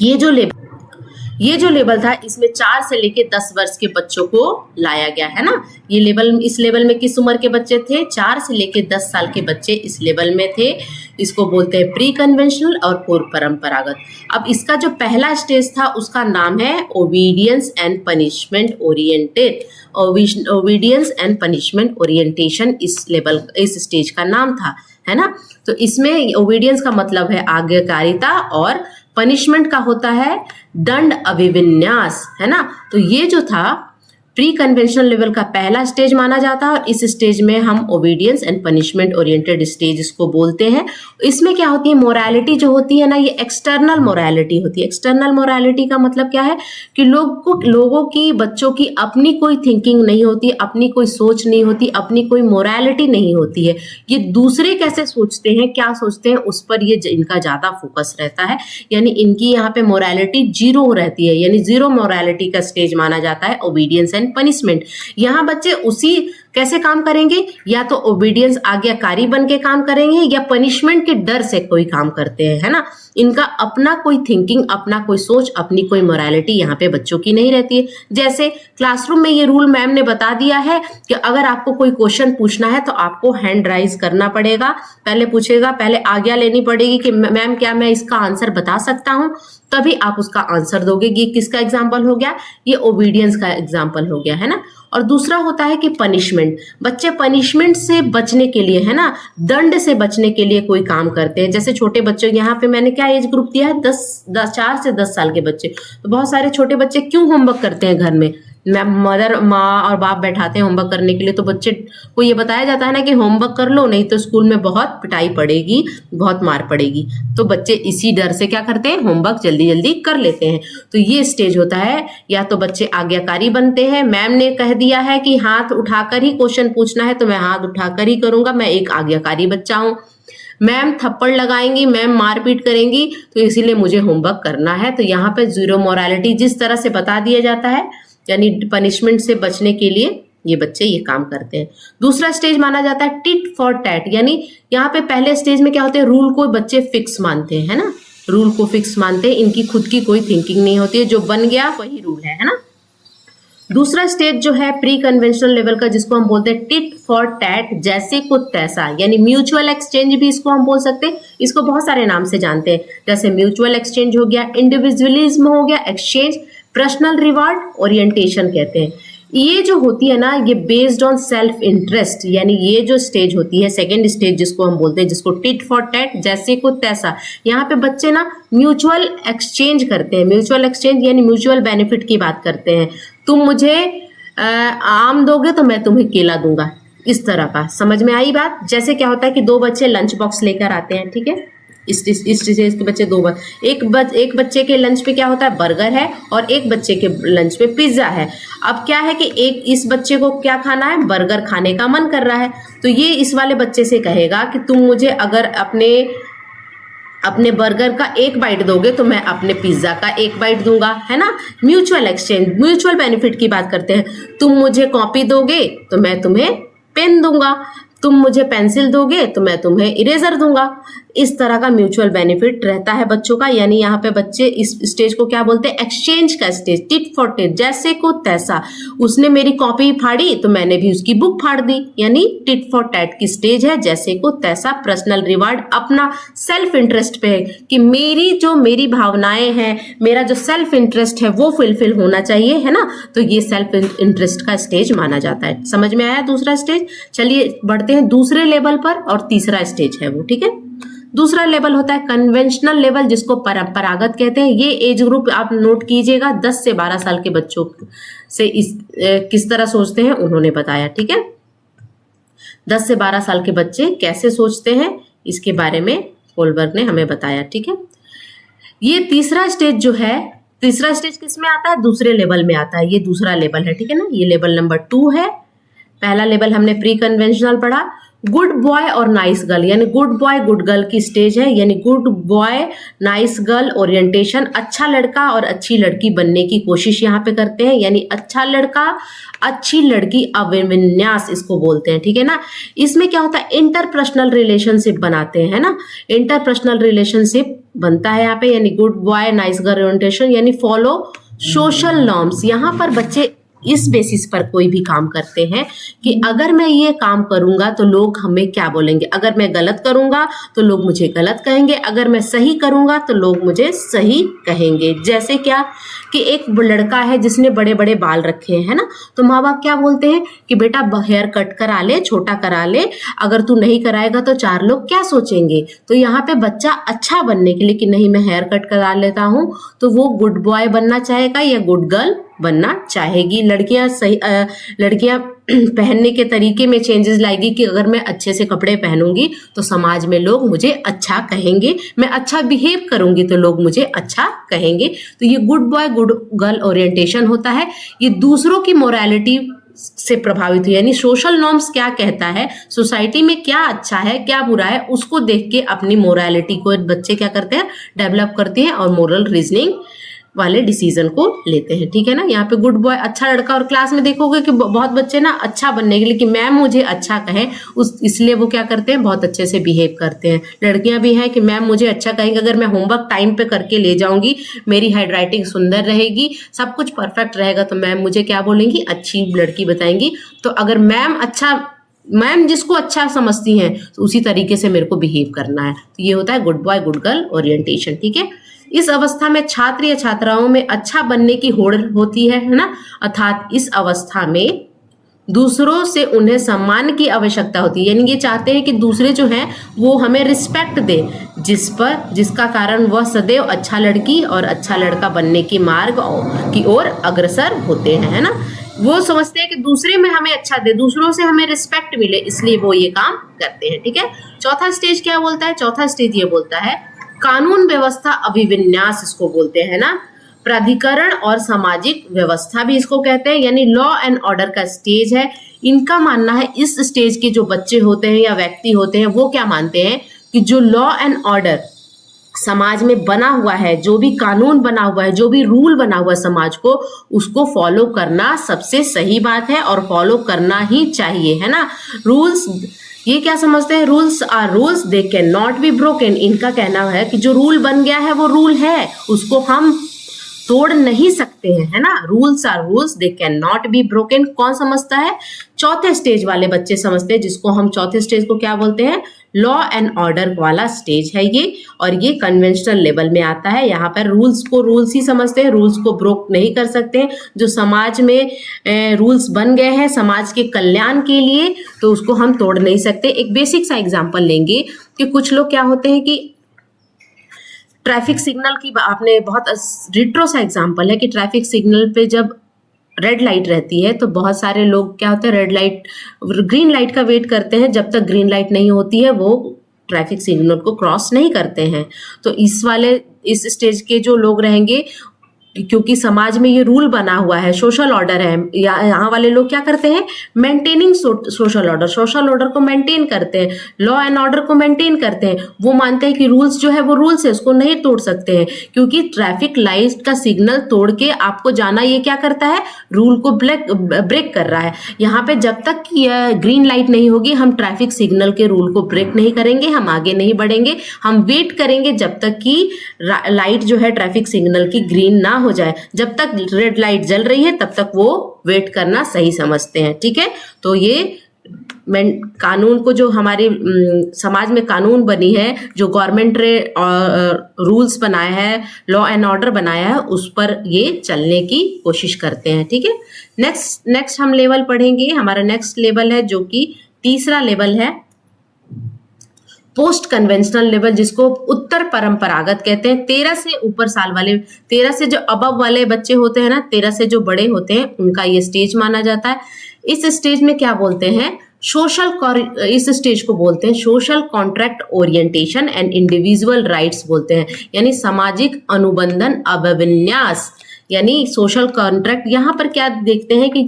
ये जो लेवल था, इसमें 4 से लेके 10 वर्ष के बच्चों को लाया गया, है ना। ये लेवल, इस लेवल में किस उम्र के बच्चे थे, 4 से लेके 10 साल के बच्चे इस लेवल में थे। इसको बोलते हैं प्री कन्वेंशनल और पूर्व परंपरागत। अब इसका जो पहला स्टेज था उसका नाम है obedience and punishment oriented. Obedience and punishment orientation इस स्टेज का नाम था, है ना। तो इसमें ओबीडियंस का मतलब है आज्ञाकारिता और पनिशमेंट का होता है दंड अभिविन्यास, है ना। तो ये जो था प्री कन्वेंशनल लेवल का पहला स्टेज माना जाता है और इस स्टेज में हम obedience and punishment oriented stage इसको बोलते हैं। इसमें क्या होती है, मोरालिटी जो होती है ना, ये एक्सटर्नल मोरालिटी होती है। एक्सटर्नल मोरालिटी का मतलब क्या है कि लोगों की, बच्चों की अपनी कोई थिंकिंग नहीं होती, अपनी कोई सोच नहीं होती, अपनी कोई मोरालिटी नहीं होती है। ये दूसरे कैसे सोचते हैं, क्या सोचते हैं, उस पर ये इनका ज्यादा फोकस रहता है। यानी इनकी यहाँ पे मोरालिटी जीरो रहती है, यानी जीरो मोरालिटी का स्टेज माना जाता है ओबीडियंस एंड पनिशमेंट। यहाँ बच्चे उसी कैसे काम करेंगे, या तो ओबीडियंस आज्ञाकारी बन के काम करेंगे या पनिशमेंट के डर से कोई काम करते हैं, है ना। इनका अपना कोई थिंकिंग, अपना कोई सोच, अपनी कोई मोरालिटी यहाँ पे बच्चों की नहीं रहती है। जैसे क्लासरूम में ये रूल मैम ने बता दिया है कि अगर आपको कोई क्वेश्चन पूछना है तो आपको हैंड राइज करना पड़ेगा, पहले पूछेगा, पहले आज्ञा लेनी पड़ेगी कि मैम क्या मैं इसका आंसर बता सकता हूँ, तभी आप उसका आंसर दोगे। ये किसका एग्जाम्पल हो गया, ये ओबीडियंस का एग्जाम्पल हो गया, है ना। और दूसरा होता है कि पनिशमेंट। बच्चे पनिशमेंट से बचने के लिए, है ना, दंड से बचने के लिए कोई काम करते हैं। जैसे छोटे बच्चों, यहाँ पे मैंने क्या एज ग्रुप दिया है, 4 से 10 साल के बच्चे। तो बहुत सारे छोटे बच्चे क्यों होमवर्क करते हैं घर में, माँ और बाप बैठाते हैं होमवर्क करने के लिए, तो बच्चे को ये बताया जाता है ना कि होमवर्क कर लो, नहीं तो स्कूल में बहुत पिटाई पड़ेगी, बहुत मार पड़ेगी। तो बच्चे इसी डर से क्या करते हैं, होमवर्क जल्दी जल्दी कर लेते हैं। तो ये स्टेज होता है, या तो बच्चे आज्ञाकारी बनते हैं, मैम ने कह दिया है कि हाथ उठाकर ही क्वेश्चन पूछना है तो मैं हाथ उठाकर ही करूंगा, मैं एक आज्ञाकारी बच्चा हूं। मैम थप्पड़ लगाएंगी, मैम मारपीट करेंगी, तो इसीलिए मुझे होमवर्क करना है। तो यहाँ पे जीरो मोरालिटी जिस तरह से बता दिया जाता है, यानी पनिशमेंट से बचने के लिए ये बच्चे ये काम करते हैं। दूसरा स्टेज माना जाता है टिट फॉर टैट, यानी यहाँ पे पहले स्टेज में क्या होते हैं, रूल को बच्चे फिक्स मानते हैं, है ना, रूल को फिक्स मानते हैं, इनकी खुद की कोई थिंकिंग नहीं होती है, जो बन गया वही रूल है ना। दूसरा स्टेज जो है प्री कन्वेंशनल लेवल का, जिसको हम बोलते हैं टिट फॉर टैट, जैसे को तैसा, यानी म्यूचुअल एक्सचेंज भी इसको हम बोल सकते हैं। इसको बहुत सारे नाम से जानते हैं, जैसे म्यूचुअल एक्सचेंज हो गया, इंडिविजुअलिज्म हो गया, एक्सचेंज, पर्सनल रिवार्ड, ओरिएंटेशन कहते हैं। ये जो होती है ना, ये बेस्ड ऑन सेल्फ इंटरेस्ट, यानी ये जो स्टेज होती है, सेकेंड स्टेज जिसको हम बोलते हैं, जिसको टिट फॉर टैट, जैसे को तैसा, यहाँ पे बच्चे ना म्यूचुअल एक्सचेंज करते हैं। म्यूचुअल एक्सचेंज यानी म्यूचुअल बेनिफिट की बात करते हैं। तुम मुझे आम दोगे तो मैं तुम्हें केला दूंगा, इस तरह का। समझ में आई बात। जैसे क्या होता है कि 2 बच्चे लंच बॉक्स लेकर आते हैं, ठीक है, इस स्टेज के बच्चे 2 एक बच्चे के लंच पे क्या होता है, बर्गर है, और एक बच्चे के लंच पे पिज्जा है। अब क्या है कि एक इस बच्चे को क्या खाना है, बर्गर खाने का मन कर रहा है, तो ये इस वाले बच्चे से कहेगा कि तुम मुझे अगर अपने बर्गर का 1 बाइट दोगे तो मैं अपने पिज्जा का 1 बाइट दूंगा, है ना। म्यूचुअल एक्सचेंज, म्यूचुअल बेनिफिट की बात करते हैं। तुम मुझे कॉपी दोगे तो मैं तुम्हें पेन दूंगा, तुम मुझे पेंसिल दोगे तो मैं तुम्हें इरेजर दूंगा। इस तरह का म्यूचुअल बेनिफिट रहता है बच्चों का। यानी यहाँ पे बच्चे इस स्टेज को क्या बोलते हैं, एक्सचेंज का स्टेज, टिट फॉर टिट, जैसे को तैसा। उसने मेरी कॉपी फाड़ी तो मैंने भी उसकी बुक फाड़ दी, यानी टिट फॉर टैट की स्टेज है, जैसे को तैसा। पर्सनल रिवार्ड अपना सेल्फ इंटरेस्ट पे है कि मेरी भावनाएं हैं, मेरा जो सेल्फ इंटरेस्ट है वो फुलफिल होना चाहिए, है ना। तो ये सेल्फ इंटरेस्ट का स्टेज माना जाता है। समझ में आया दूसरा स्टेज। चलिए बढ़ते हैं दूसरे लेवल पर, और तीसरा स्टेज है वो, ठीक है। दूसरा लेवल होता है कन्वेंशनल लेवल, जिसको परंपरागत कहते हैं। ये एज ग्रुप आप नोट कीजिएगा, 10 से 12 साल के बच्चों से किस तरह सोचते हैं उन्होंने बताया, ठीक है। 10 से 12 साल के बच्चे कैसे सोचते हैं इसके बारे में कोलबर्ग ने हमें बताया, ठीक है। ये तीसरा स्टेज जो है, तीसरा स्टेज किस में आता है, दूसरे लेवल में आता है। ये दूसरा लेवल है, ठीक है ना। ये लेवल नंबर 2 है। पहला लेवल हमने प्री कन्वेंशनल पढ़ा, गुड बॉय और नाइस गर्ल, यानी गुड बॉय गुड गर्ल की स्टेज है। यानी good boy nice girl orientation, अच्छा लड़का और अच्छी लड़की बनने की कोशिश यहाँ पे करते हैं। यानी अच्छा लड़का अच्छी लड़की अभिविन्यास इसको बोलते हैं, ठीक है ना। इसमें क्या होता है, इंटरपर्सनल रिलेशनशिप बनाते हैं, है ना। इंटरपर्सनल रिलेशनशिप बनता है यहाँ पे। यानी good boy nice girl orientation, यानी फॉलो सोशल नॉर्म्स। यहाँ पर बच्चे इस बेसिस पर कोई भी काम करते हैं कि अगर मैं ये काम करूंगा तो लोग हमें क्या बोलेंगे, अगर मैं गलत करूंगा तो लोग मुझे गलत कहेंगे, अगर मैं सही करूंगा तो लोग मुझे सही कहेंगे। जैसे क्या कि एक लड़का है जिसने बड़े बड़े बाल रखे हैं, है ना, तो माँ बाप क्या बोलते हैं कि बेटा हेयर कट करा ले, छोटा करा ले, अगर तू नहीं कराएगा तो 4 लोग क्या सोचेंगे। तो यहाँ पे बच्चा अच्छा बनने के लिए कि नहीं मैं हेयर कट करा लेता हूँ, तो वो गुड बॉय बनना चाहेगा या गुड गर्ल बनना चाहेगी। लड़कियां पहनने के तरीके में चेंजेस लाएगी कि अगर मैं अच्छे से कपड़े पहनूंगी तो समाज में लोग मुझे अच्छा कहेंगे, मैं अच्छा बिहेव करूंगी तो लोग मुझे अच्छा कहेंगे। तो ये good boy good girl orientation होता है। ये दूसरों की मोरालिटी से प्रभावित हुई, यानी सोशल नॉर्म्स क्या कहता है, सोसाइटी में क्या अच्छा है क्या बुरा है, उसको देख के अपनी मोरालिटी को बच्चे क्या करते हैं, डेवलप करते हैं और मोरल रीजनिंग वाले डिसीजन को लेते हैं। ठीक है ना। यहाँ पे गुड बॉय अच्छा लड़का, और क्लास में देखोगे कि बहुत बच्चे ना अच्छा बनने के लिए कि मैम मुझे अच्छा कहें इसलिए वो क्या करते हैं, बहुत अच्छे से बिहेव करते हैं। लड़कियां भी हैं कि मैम मुझे अच्छा कहेंगे, अगर मैं होमवर्क टाइम पे करके ले जाऊंगी, मेरी हैंड राइटिंग सुंदर रहेगी, सब कुछ परफेक्ट रहेगा, तो मैम मुझे क्या बोलेंगी, अच्छी लड़की बताएंगी। तो अगर मैम जिसको अच्छा समझती हैं तो उसी तरीके से मेरे को बिहेव करना है। तो ये होता है good boy good girl orientation. ठीक है। इस अवस्था में छात्र या छात्राओं में अच्छा बनने की होड़ होती है ना, अर्थात इस अवस्था में दूसरों से उन्हें सम्मान की आवश्यकता होती है, यानी ये चाहते हैं कि दूसरे जो हैं वो हमें रिस्पेक्ट दे, जिसका कारण वह सदैव अच्छा लड़की और अच्छा लड़का बनने की मार्ग की ओर अग्रसर होते हैं, है ना। वो समझते हैं कि दूसरे में हमें अच्छा दे, दूसरों से हमें रिस्पेक्ट मिले, इसलिए वो ये काम करते हैं। ठीक है। चौथा स्टेज क्या बोलता है, चौथा स्टेज ये बोलता है कानून व्यवस्था अभिविन्यास, इसको बोलते हैं ना, प्राधिकरण और सामाजिक व्यवस्था भी इसको कहते हैं, यानी लॉ एंड ऑर्डर का स्टेज है। इनका मानना है इस स्टेज के जो बच्चे होते हैं या व्यक्ति होते हैं वो क्या मानते हैं कि जो लॉ एंड ऑर्डर समाज में बना हुआ है, जो भी कानून बना हुआ है, जो भी रूल बना हुआ है समाज को, उसको फॉलो करना सबसे सही बात है और फॉलो करना ही चाहिए, है ना। रूल्स, ये क्या समझते हैं, rules are rules, they can not be broken. इनका कहना है कि जो रूल बन गया है वो रूल है, उसको हम तोड़ नहीं सकते हैं, है ना। Rules are rules, they can not be broken. कौन समझता है, चौथे स्टेज वाले बच्चे समझते हैं, जिसको हम चौथे स्टेज को क्या बोलते हैं, लॉ एंड ऑर्डर वाला स्टेज है ये, और ये कन्वेंशनल लेवल में आता है। यहाँ पर रूल्स को रूल्स ही समझते हैं, रूल्स को ब्रोक नहीं कर सकते। जो समाज में रूल्स बन गए हैं समाज के कल्याण के लिए, तो उसको हम तोड़ नहीं सकते। एक बेसिक सा एग्जांपल लेंगे कि कुछ लोग क्या होते हैं कि ट्रैफिक सिग्नल की, आपने बहुत रिट्रो सा एग्जांपल है कि ट्रैफिक सिग्नल पे जब रेड लाइट रहती है तो बहुत सारे लोग क्या होते हैं, ग्रीन लाइट का वेट करते हैं, जब तक ग्रीन लाइट नहीं होती है वो ट्रैफिक सिग्नल को क्रॉस नहीं करते हैं। तो इस स्टेज के जो लोग रहेंगे, क्योंकि समाज में ये रूल बना हुआ है, सोशल ऑर्डर है, यहाँ वाले लोग क्या करते हैं, मेंटेनिंग सोशल ऑर्डर को मेंटेन करते हैं, लॉ एंड ऑर्डर को मेंटेन करते हैं। वो मानते हैं कि रूल्स जो है वो रूल्स है, उसको नहीं तोड़ सकते हैं, क्योंकि ट्रैफिक लाइट का सिग्नल तोड़ के आपको जाना, ये क्या करता है, रूल को ब्रेक कर रहा है। यहाँ पे जब तक ग्रीन लाइट नहीं होगी हम ट्रैफिक सिग्नल के रूल को ब्रेक नहीं करेंगे, हम आगे नहीं बढ़ेंगे, हम वेट करेंगे जब तक कि लाइट जो है ट्रैफिक सिग्नल की ग्रीन ना हो जाए। जब तक रेड लाइट जल रही है तब तक वो वेट करना सही समझते हैं। ठीक है। तो ये कानून को, जो हमारे समाज में कानून बनी है, जो गवर्नमेंट ने रूल्स बनाया है, लॉ एंड ऑर्डर बनाया है, उस पर ये चलने की कोशिश करते हैं। ठीक है। नेक्स्ट हम लेवल पढ़ेंगे। हमारा नेक्स्ट लेवल है जो कि तीसरा लेवल है, पोस्ट कन्वेंशनल लेवल, जिसको उत्तर परंपरागत कहते हैं। 13 से ऊपर साल वाले, 13 से जो अबव वाले बच्चे होते हैं ना, 13 से जो बड़े होते हैं, उनका ये स्टेज माना जाता है। इस स्टेज में क्या बोलते हैं, इस स्टेज को बोलते हैं social contract orientation and individual rights बोलते हैं, यानी सामाजिक अनुबंधन अभिविन्यास, यानी सोशल कॉन्ट्रैक्ट। यहाँ पर क्या देखते हैं कि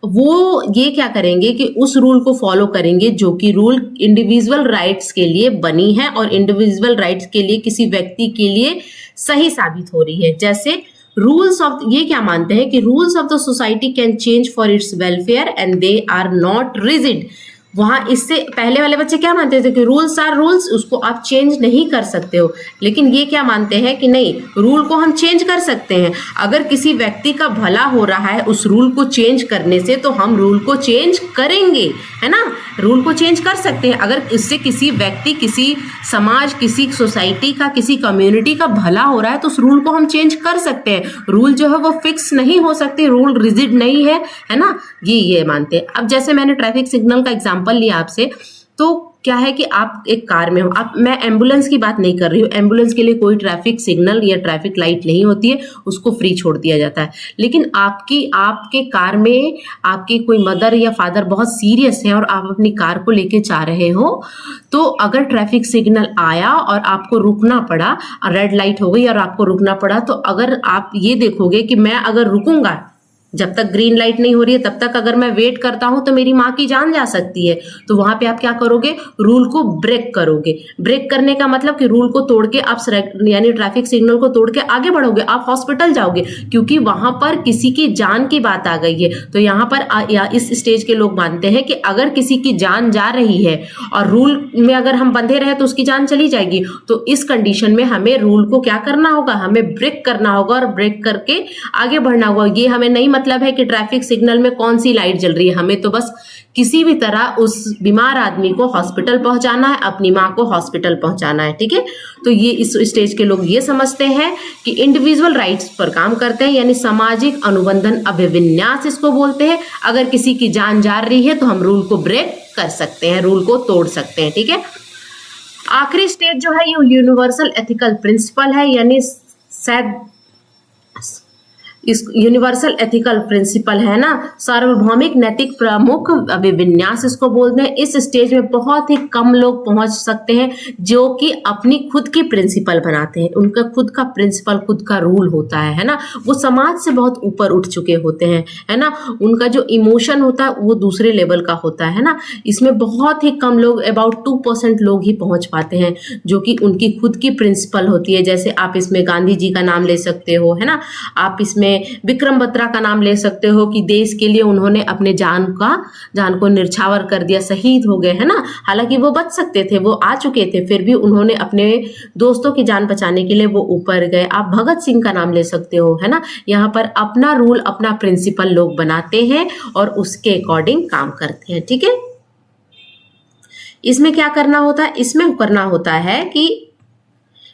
वो ये क्या करेंगे कि उस रूल को फॉलो करेंगे जो कि रूल इंडिविजुअल राइट्स के लिए बनी है और इंडिविजुअल राइट्स के लिए किसी व्यक्ति के लिए सही साबित हो रही है। जैसे रूल्स ऑफ, ये क्या मानते हैं कि rules of the society can change for its welfare and they are not rigid. वहां इससे पहले वाले बच्चे क्या मानते थे कि रूल्स आर रूल्स, उसको आप चेंज नहीं कर सकते हो, लेकिन ये क्या मानते हैं कि नहीं, रूल को हम चेंज कर सकते हैं। अगर किसी व्यक्ति का भला हो रहा है उस रूल को चेंज करने से, तो हम रूल को चेंज करेंगे, है ना। रूल को चेंज कर सकते हैं। अगर इससे किसी व्यक्ति, किसी समाज, किसी सोसाइटी का, किसी कम्युनिटी का भला हो रहा है तो उस रूल को हम चेंज कर सकते हैं। रूल जो है वो फिक्स नहीं हो सकते, रूल रिजिड नहीं है, है ना। ये मानते हैं। अब जैसे मैंने ट्रैफिक सिग्नल का एग्जाम्पल लिया आपसे, तो क्या है कि आप एक कार में हो, आप, मैं एम्बुलेंस की बात नहीं कर रही हूँ, एम्बुलेंस के लिए कोई ट्रैफिक सिग्नल या ट्रैफिक लाइट नहीं होती है, उसको फ्री छोड़ दिया जाता है। लेकिन आपके कार में आपकी कोई मदर या फादर बहुत सीरियस है और आप अपनी कार को लेके जा रहे हो, तो अगर ट्रैफिक सिग्नल आया और आपको रुकना पड़ा, रेड लाइट हो गई और आपको रुकना पड़ा, तो अगर आप ये देखोगे कि मैं अगर रुकूंगा, जब तक ग्रीन लाइट नहीं हो रही है तब तक अगर मैं वेट करता हूं तो मेरी माँ की जान जा सकती है। तो वहां पे आप क्या करोगे, रूल को ब्रेक करोगे। ब्रेक करने का मतलब कि रूल को तोड़ के आप यानी ट्रैफिक सिग्नल को तोड़ के आगे बढ़ोगे, आप हॉस्पिटल जाओगे, क्योंकि वहां पर किसी की जान की बात आ गई है। तो यहाँ पर इस स्टेज के लोग मानते हैं कि अगर किसी की जान जा रही है और रूल में अगर हम बंधे रहे तो उसकी जान चली जाएगी, तो इस कंडीशन में हमें रूल को क्या करना होगा, हमें ब्रेक करना होगा और ब्रेक करके आगे बढ़ना होगा। ये हमें नहीं मतलब है कि ट्रैफिक सिग्नल में कौन सी लाइट जल रही है, हमें तो बस किसी भी तरह उस बीमार आदमी को हॉस्पिटल पहुंचाना है, अपनी माँ को हॉस्पिटल पहुंचाना है। ठीक है, तो ये इस स्टेज के लोग ये समझते हैं कि इंडिविजुअल राइट्स पर काम करते हैं, यानी सामाजिक अनुबंधन अभिविन्यास इसको बोलते हैं। अगर किसी की जान जा रही है तो हम रूल को ब्रेक कर सकते हैं, रूल को तोड़ सकते हैं। ठीक है, आखिरी स्टेज जो है ये यूनिवर्सल एथिकल प्रिंसिपल है, यानी शायद इस यूनिवर्सल एथिकल प्रिंसिपल है ना, सार्वभौमिक नैतिक प्रमुख अभिविन्यास इसको बोलते हैं। इस स्टेज में बहुत ही कम लोग पहुंच सकते हैं जो कि अपनी खुद की प्रिंसिपल बनाते हैं, उनका खुद का प्रिंसिपल, खुद का रूल होता है ना। वो समाज से बहुत ऊपर उठ चुके होते हैं, है ना। उनका जो इमोशन होता है वो दूसरे लेवल का होता है ना। इसमें बहुत ही कम लोग, अबाउट 2% लोग ही पहुंच पाते हैं जो कि उनकी खुद की प्रिंसिपल होती है। जैसे आप इसमें गांधी जी का नाम ले सकते हो, है ना। आप इसमें विक्रम बत्रा का नाम ले सकते हो कि देश के लिए उन्होंने अपने जान को निछावर कर दिया, शहीद हो गए, है ना। हालांकि वो बच सकते थे, वो आ चुके थे, फिर भी उन्होंने अपने दोस्तों की जान बचाने के लिए वो ऊपर गए। आप भगत सिंह का नाम ले सकते हो, है ना। यहाँ पर अपना रूल, अपना प्रिंसिपल लोग बनाते हैं और उसके अकॉर्डिंग काम करते हैं। ठीक है, इसमें क्या करना होता है, इसमें करना होता है कि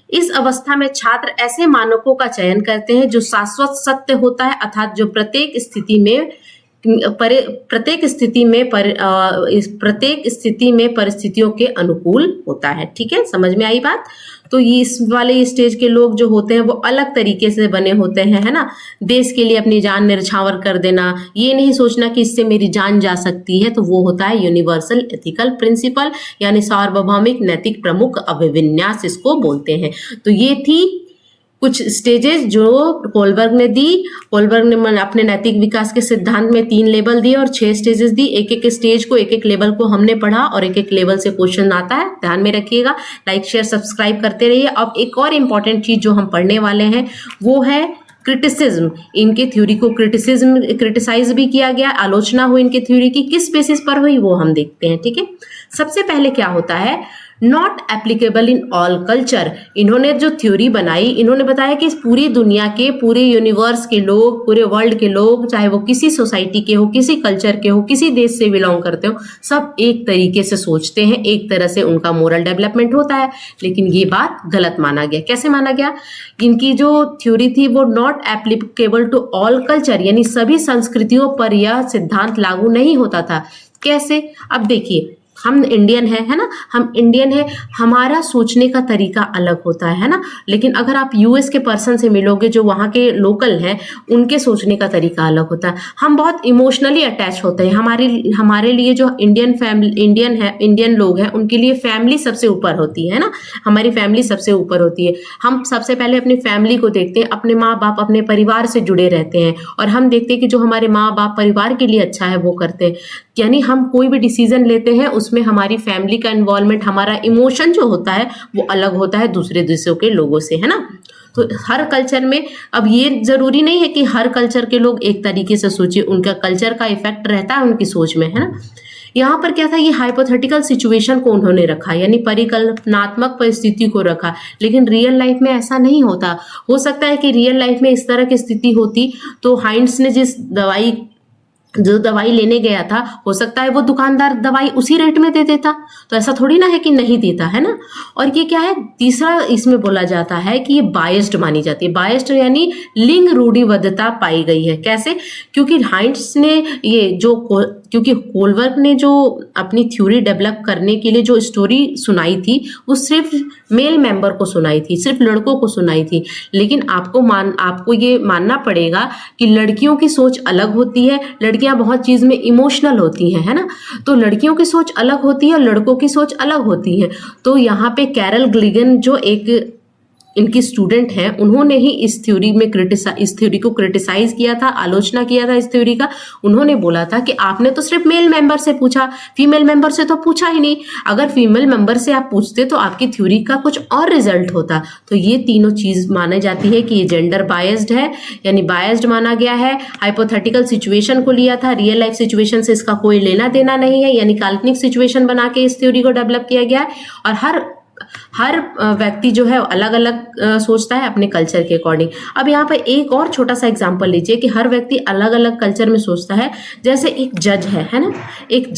इस अवस्था में छात्र ऐसे मानकों का चयन करते हैं जो शाश्वत सत्य होता है, अर्थात जो प्रत्येक स्थिति में परिस्थितियों के अनुकूल होता है। ठीक है, समझ में आई बात। तो ये इस वाले स्टेज के लोग जो होते हैं वो अलग तरीके से बने होते हैं, है ना। देश के लिए अपनी जान निछावर कर देना, ये नहीं सोचना कि इससे मेरी जान जा सकती है, तो वो होता है यूनिवर्सल एथिकल प्रिंसिपल, यानी सार्वभौमिक नैतिक प्रमुख अभिविन्यास इसको बोलते हैं। तो ये थी कुछ स्टेजेस जो कोलबर्ग ने दी। कोलबर्ग ने अपने नैतिक विकास के सिद्धांत में 3 लेवल दिए और 6 स्टेजेस दी। एक एक स्टेज को, एक एक लेवल को हमने पढ़ा और एक एक लेवल से क्वेश्चन आता है, ध्यान में रखिएगा। लाइक शेयर सब्सक्राइब करते रहिए। अब एक और इम्पॉर्टेंट चीज जो हम पढ़ने वाले हैं वो है क्रिटिसिज्म। इनके थ्योरी को क्रिटिसाइज भी किया गया, आलोचना हुई इनके थ्योरी की, किस बेसिस पर हुई वो हम देखते हैं। ठीक है, सबसे पहले क्या होता है, not applicable in all culture. इन्होंने जो थ्योरी बनाई, इन्होंने बताया कि पूरी दुनिया के, पूरे यूनिवर्स के लोग, पूरे वर्ल्ड के लोग, चाहे वो किसी सोसाइटी के हो, किसी कल्चर के हो, किसी देश से बिलोंग करते हो, सब एक तरीके से सोचते हैं, एक तरह से उनका मोरल डेवलपमेंट होता है। लेकिन ये बात गलत माना गया। कैसे माना गया, इनकी जो थ्योरी थी वो not applicable to all culture, यानी सभी संस्कृतियों पर यह सिद्धांत लागू नहीं होता था। कैसे, अब देखिए, हम इंडियन है ना, हम इंडियन है, हमारा सोचने का तरीका अलग होता है ना। लेकिन अगर आप यूएस के पर्सन से मिलोगे जो वहाँ के लोकल हैं, उनके सोचने का तरीका अलग होता है। हम बहुत इमोशनली अटैच होते हैं। हमारे लिए जो इंडियन लोग हैं, उनके लिए फैमिली सबसे ऊपर होती है ना, हमारी फैमिली सबसे ऊपर होती है। हम सबसे पहले अपनी फैमिली को देखते हैं, अपने माँ बाप, अपने परिवार से जुड़े रहते हैं और हम देखते हैं कि जो हमारे माँ बाप परिवार के लिए अच्छा है वो करते हैं। यानी हम कोई भी डिसीजन लेते हैं उसमें हमारी फैमिली का इन्वॉल्वमेंट, हमारा इमोशन जो होता है वो अलग होता है दूसरे देशों के लोगों से, है ना। तो हर कल्चर में, अब ये जरूरी नहीं है कि हर कल्चर के लोग एक तरीके से सोचे, उनका कल्चर का इफेक्ट रहता है उनकी सोच में, है ना। यहाँ पर क्या था, ये हाइपोथेटिकल सिचुएशन को उन्होंने रखा, यानी परिकल्पनात्मक परिस्थिति को रखा। लेकिन रियल लाइफ में ऐसा नहीं होता। हो सकता है कि रियल लाइफ में इस तरह की स्थिति होती तो हाइंट्स ने जो दवाई लेने गया था, हो सकता है वो दुकानदार दवाई उसी रेट में दे देता। तो ऐसा थोड़ी ना है कि नहीं देता, है ना। और ये क्या है, तीसरा इसमें बोला जाता है कि ये बायस्ड मानी जाती है। बायस्ड यानी लिंग रूढ़िबद्धता पाई गई है। कैसे, क्योंकि हाइंट्स ने ये जो क्योंकि कोलबर्ग ने जो अपनी थ्योरी डेवलप करने के लिए जो स्टोरी सुनाई थी वो सिर्फ मेल मेंबर को सुनाई थी, सिर्फ लड़कों को सुनाई थी। लेकिन आपको ये मानना पड़ेगा कि लड़कियों की सोच अलग होती है, लड़कियां बहुत चीज़ में इमोशनल होती हैं, है ना। तो लड़कियों की सोच अलग होती है और लड़कों की सोच अलग होती है। तो यहाँ पे कैरल ग्लिगन जो एक इनकी स्टूडेंट हैं, उन्होंने ही इस थ्योरी को क्रिटिसाइज किया था, आलोचना किया था इस थ्योरी का। उन्होंने बोला था कि आपने तो सिर्फ मेल मेंबर से पूछा, फीमेल मेंबर से तो पूछा ही नहीं। अगर फीमेल मेंबर से आप पूछते तो आपकी थ्योरी का कुछ और रिजल्ट होता। तो ये तीनों चीज मानी जाती है कि ये जेंडर बायस्ड है, यानी बायस्ड माना गया है। हाइपोथेटिकल सिचुएशन को लिया था, रियल लाइफ सिचुएशन से इसका कोई लेना देना नहीं है, यानी काल्पनिक सिचुएशन बना के इस थ्योरी को डेवलप किया गया है। और हर व्यक्ति जो है अलग अलग सोचता है अपने कल्चर के अकॉर्डिंग। अब यहाँ पर एक और छोटा सा एग्जांपल लीजिए कि हर व्यक्ति अलग अलग कल्चर में सोचता है। जैसे एक जज है ना, एक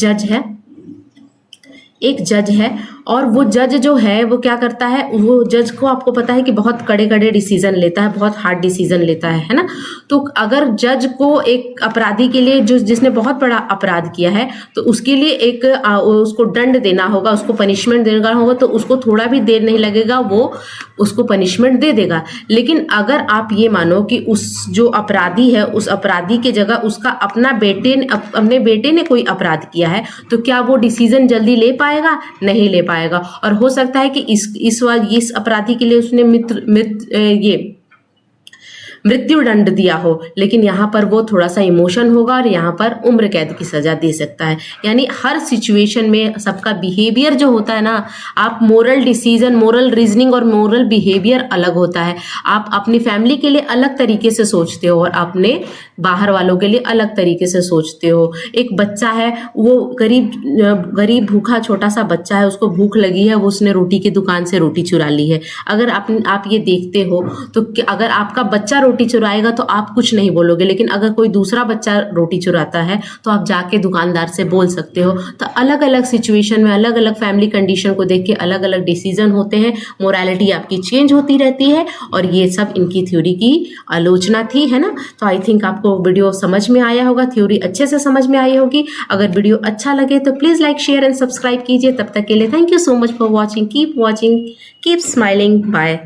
जज है और वो जज जो है वो क्या करता है, वो जज को आपको पता है कि बहुत कड़े कड़े डिसीजन लेता है, बहुत हार्ड डिसीजन लेता है ना। तो अगर जज को एक अपराधी के लिए जिसने बहुत बड़ा अपराध किया है तो उसके लिए एक उसको दंड देना होगा, उसको पनिशमेंट देना होगा, तो उसको थोड़ा भी देर नहीं लगेगा, वो उसको पनिशमेंट दे देगा। लेकिन अगर आप ये मानो कि उस जो अपराधी है उस अपराधी की जगह उसका अपने बेटे ने कोई अपराध किया है, तो क्या वो डिसीजन जल्दी ले पाएगा? नहीं ले पाएगा। और हो सकता है कि इस अपराधी के लिए उसने मृत्यु दंड दिया हो, लेकिन यहाँ पर वो थोड़ा सा इमोशन होगा और यहाँ पर उम्र कैद की सजा दे सकता है। यानी हर सिचुएशन में सबका बिहेवियर जो होता है ना, आप मोरल डिसीजन, मोरल रीजनिंग और मोरल बिहेवियर अलग होता है। आप अपनी फैमिली के लिए अलग तरीके से सोचते हो और अपने बाहर वालों के लिए अलग तरीके से सोचते हो। एक बच्चा है, वो गरीब भूखा छोटा सा बच्चा है, उसको भूख लगी है, वो उसने रोटी की दुकान से रोटी चुरा ली है। अगर आप ये देखते हो तो अगर आपका बच्चा रोटी चुराएगा तो आप कुछ नहीं बोलोगे, लेकिन अगर कोई दूसरा बच्चा रोटी चुराता है तो आप जाके दुकानदार से बोल सकते हो। तो अलग अलग सिचुएशन में अलग अलग फैमिली कंडीशन को देख के अलग अलग डिसीजन होते हैं, मोरालिटी आपकी चेंज होती रहती है। और ये सब इनकी थ्योरी की आलोचना थी, है ना। तो आई थिंक आपको वीडियो समझ में आया होगा, थ्योरी अच्छे से समझ में आई होगी। अगर वीडियो अच्छा लगे तो please like, share and subscribe कीजिए। तब तक के लिए thank you so much for watching. Keep watching, keep smiling, bye.